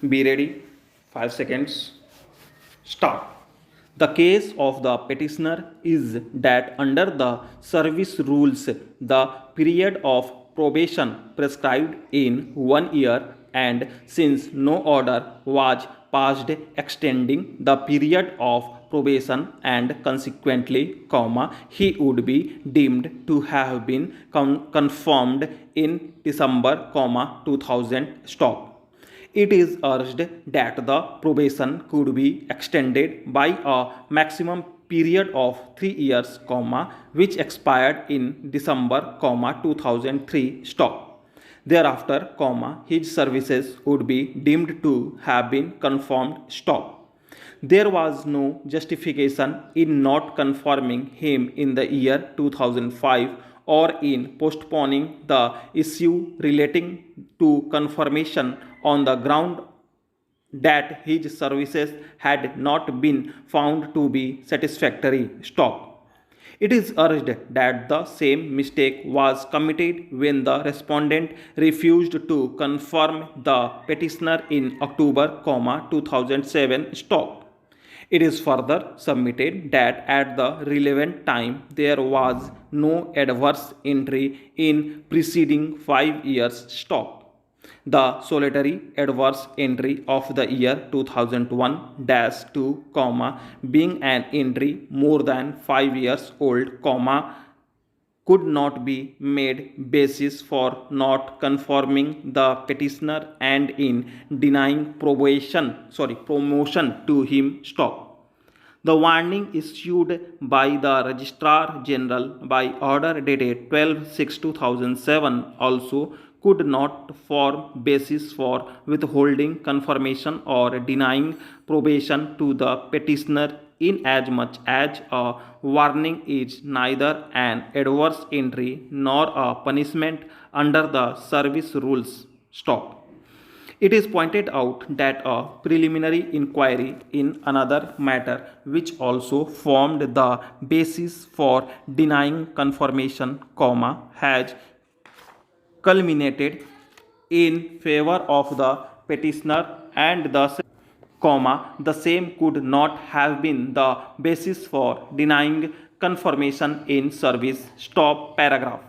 Be ready. 5 seconds. Start. The case of the petitioner is that under the service rules, the period of probation prescribed in 1 year, and since no order was passed extending the period of probation, and consequently, he would be deemed to have been confirmed in December, 2000. Stop. It is urged that the probation could be extended by a maximum period of 3 years, which expired in December, 2003. Stop. Thereafter, his services would be deemed to have been confirmed. Stop. There was no justification in not confirming him in the year 2005 or in postponing the issue relating to confirmation on the ground that his services had not been found to be satisfactory. Stop. It is urged that the same mistake was committed when the respondent refused to confirm the petitioner in October, 2007. Stop. It is further submitted that at the relevant time there was no adverse entry in preceding 5 years. Stop. The solitary adverse entry of the year 2001-2, being an entry more than 5 years old, could not be made basis for not confirming the petitioner and in denying promotion to him. Stop. The warning issued by the Registrar General by order dated 12/6/2007 also could not form basis for withholding confirmation or denying probation to the petitioner, inasmuch as a warning is neither an adverse entry nor a punishment under the service rules. Stop. It is pointed out that a preliminary inquiry in another matter, which also formed the basis for denying confirmation, has culminated in favor of the petitioner, and thus, the same could not have been the basis for denying confirmation in service. Stop. Paragraph.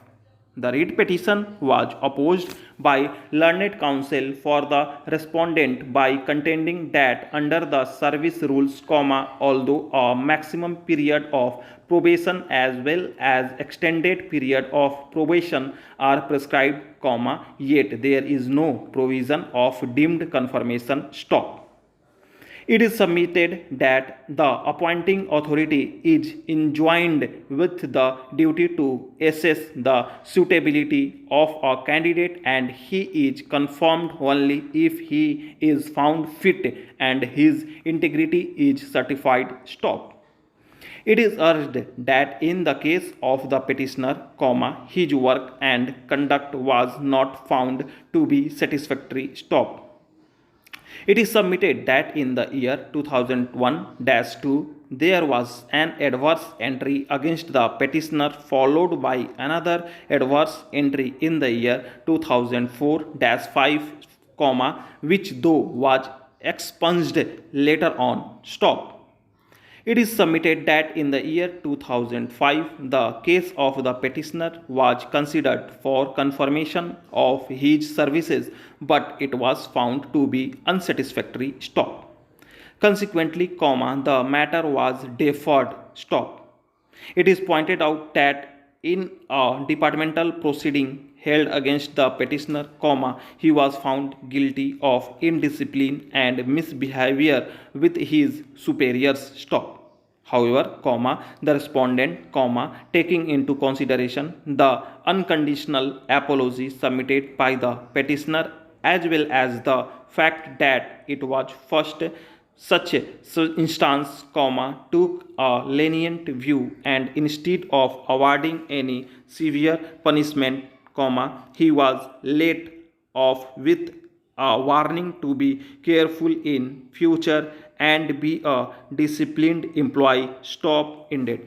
The writ petition was opposed by learned counsel for the respondent by contending that under the service rules, although a maximum period of probation as well as extended period of probation are prescribed, yet there is no provision of deemed confirmation. Stop. It is submitted that the appointing authority is enjoined with the duty to assess the suitability of a candidate, and he is confirmed only if he is found fit and his integrity is certified. Stop. It is urged that in the case of the petitioner, his work and conduct was not found to be satisfactory. Stop. It is submitted that in the year 2001-2 there was an adverse entry against the petitioner, followed by another adverse entry in the year 2004-5, which though was expunged later on. Stop. It is submitted that in the year 2005 the case of the petitioner was considered for confirmation of his services, but it was found to be unsatisfactory. Stop. Consequently, the matter was deferred. Stop. It is pointed out that in a departmental proceeding held against the petitioner, he was found guilty of indiscipline and misbehavior with his superiors. Stop. However, the respondent, taking into consideration the unconditional apology submitted by the petitioner, as well as the fact that it was first such instance, took a lenient view, and instead of awarding any severe punishment, he was let off with a warning to be careful in future and be a disciplined employee. Stop. Ended.